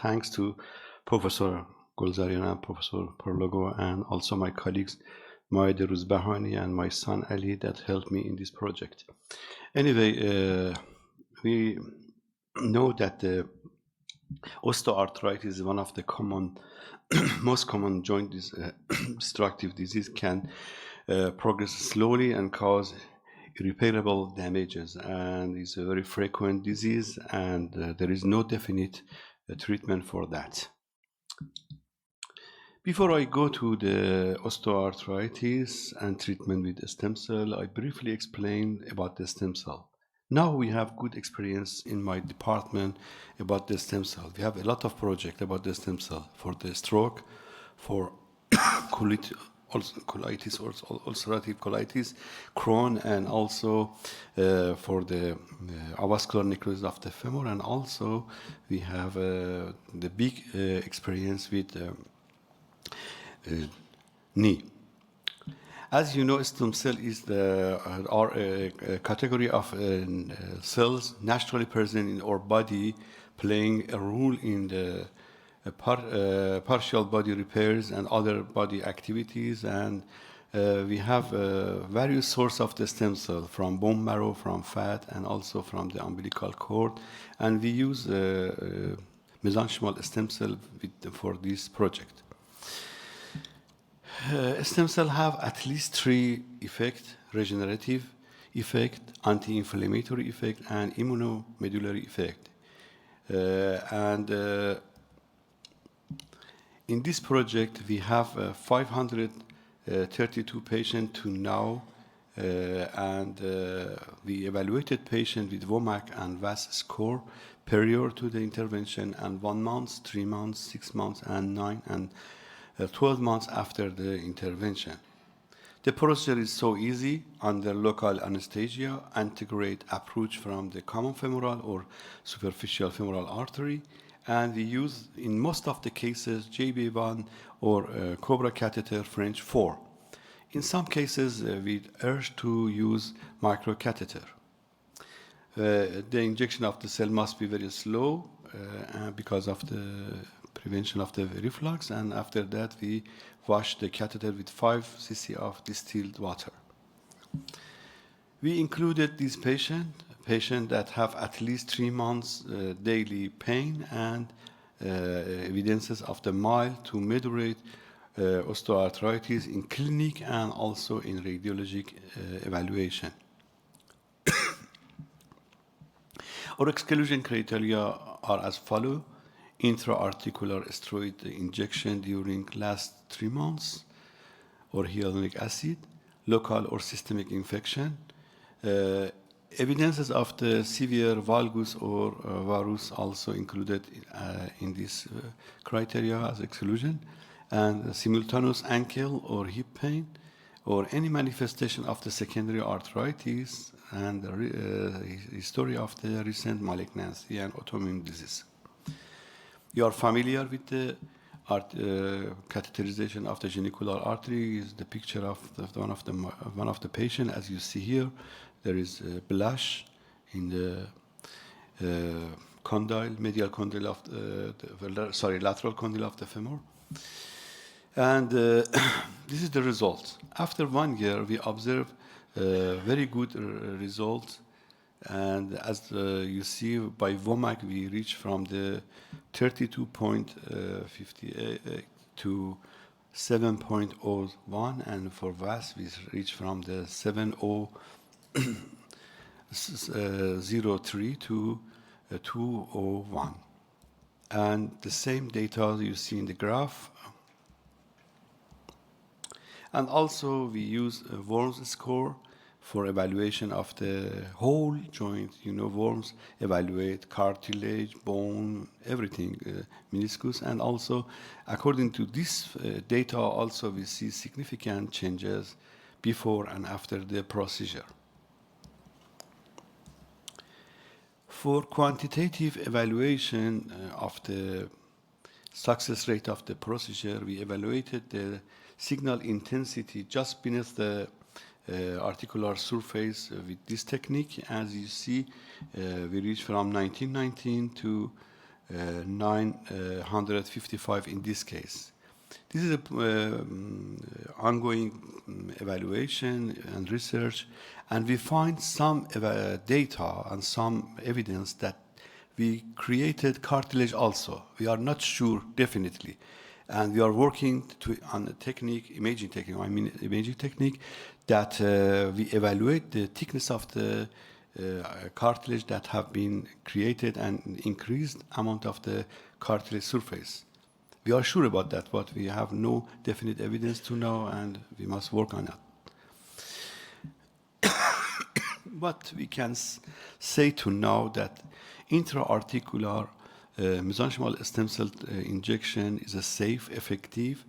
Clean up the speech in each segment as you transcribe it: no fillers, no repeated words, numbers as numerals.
Thanks to Professor Golzarian and Professor Perlogo and also my colleagues Maed Rouzbahani and my son Ali that helped me in this project. Anyway, we know that the osteoarthritis is one of the most common joint destructive disease, can progress slowly and cause irreparable damages, and is a very frequent disease, and there is no definite treatment for that. Before I go to the osteoarthritis and treatment with stem cell, I briefly explain about the stem cell. Now we have good experience in my department about the stem cell. We have a lot of projects about the stem cell for the stroke, for colitis, ulcerative colitis, Crohn, and also for the avascular necrosis of the femur, and also we have the big experience with knee. As you know, stem cell is a category of cells naturally present in our body, playing a role in the partial body repairs and other body activities. And we have various sources of the stem cell, from bone marrow, from fat, and also from the umbilical cord. And we use mesenchymal stem cell for this project. Stem cell have at least 3 effects: regenerative effect, anti-inflammatory effect, and immunomedullary effect. In this project, we have 532 patients to now, and we evaluated patients with WOMAC and VAS score prior to the intervention, and 1 month, 3 months, 6 months, and 9 and 12 months after the intervention. The procedure is so easy under local anesthesia, integrate approach from the common femoral or superficial femoral artery, and we use in most of the cases JB1 or Cobra catheter French 4. In some cases, we urge to use microcatheter. The injection of the cell must be very slow because of the prevention of the reflux, and after that we wash the catheter with 5 cc of distilled water. We included these patients that have at least 3 months daily pain and evidences of the mild to moderate osteoarthritis in clinic and also in radiologic evaluation. Our exclusion criteria are as follows: intra-articular steroid injection during last 3 months, or hyaluronic acid, local or systemic infection, evidences of the severe valgus or varus also included in this criteria as exclusion, and simultaneous ankle or hip pain, or any manifestation of the secondary arthritis, and history of the recent malignancy and autoimmune disease. You are familiar with the catheterization of the genicular artery. Is the picture of one of the patient. As you see here, there is a blush in the condyle, medial condyle of lateral condyle of the femur. And this is the result. After 1 year, we observe very good results. And as you see, by WOMAC, we reach from the 32.58 to 7.01, and for VAS, we reach from the 7.003 to 201. And the same data you see in the graph. And also, we use a Worms score for evaluation of the whole joint. You know, Worms evaluate cartilage, bone, everything, meniscus, and also, according to this data, also we see significant changes before and after the procedure. For quantitative evaluation of the success rate of the procedure, we evaluated the signal intensity just beneath the articular surface with this technique. As you see, we reach from 1919 to 955 in this case. This is an ongoing evaluation and research, and we find some data and some evidence that we created cartilage also. We are not sure definitely, and we are working on a technique, imaging technique, that we evaluate the thickness of the cartilage that have been created and increased amount of the cartilage surface. We are sure about that, but we have no definite evidence to know, and we must work on it. But we can say to now that intra-articular mesenchymal stem cell injection is a safe, effective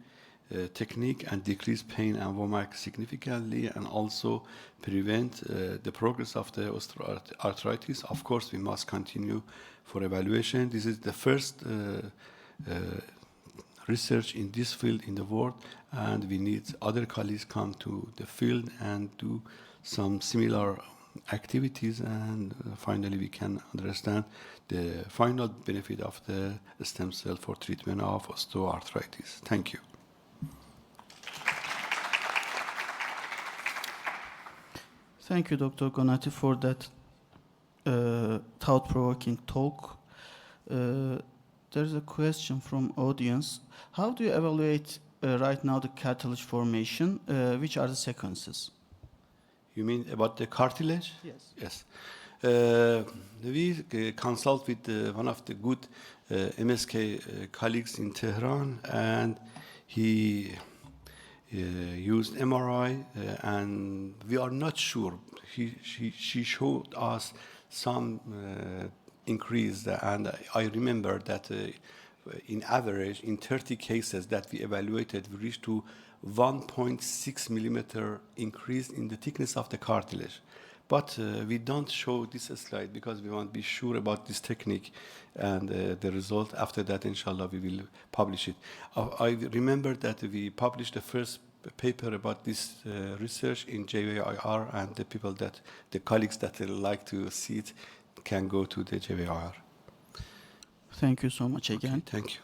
technique and decrease pain and WOMAC significantly, and also prevent the progress of the osteoarthritis. Of course, we must continue for evaluation. This is the first research in this field in the world, and we need other colleagues come to the field and do some similar activities, and finally we can understand the final benefit of the stem cell for treatment of osteoarthritis. Thank you. Thank you, Dr. Ghanaati, for that thought-provoking talk. There's a question from audience. How do you evaluate right now the cartilage formation? Which are the sequences? You mean about the cartilage? Yes. Yes. We consult with one of the good MSK colleagues in Tehran, and he used MRI, and we are not sure. She showed us some increase, and I remember that in average, in 30 cases that we evaluated, we reached to 1.6 millimeter increase in the thickness of the cartilage. But we don't show this slide because we want to be sure about this technique, and the result after that, inshallah, we will publish it. I remember that we published the first paper about this research in JVIR, and the colleagues that like to see it can go to the JVIR. Thank you so much again. Okay, thank you.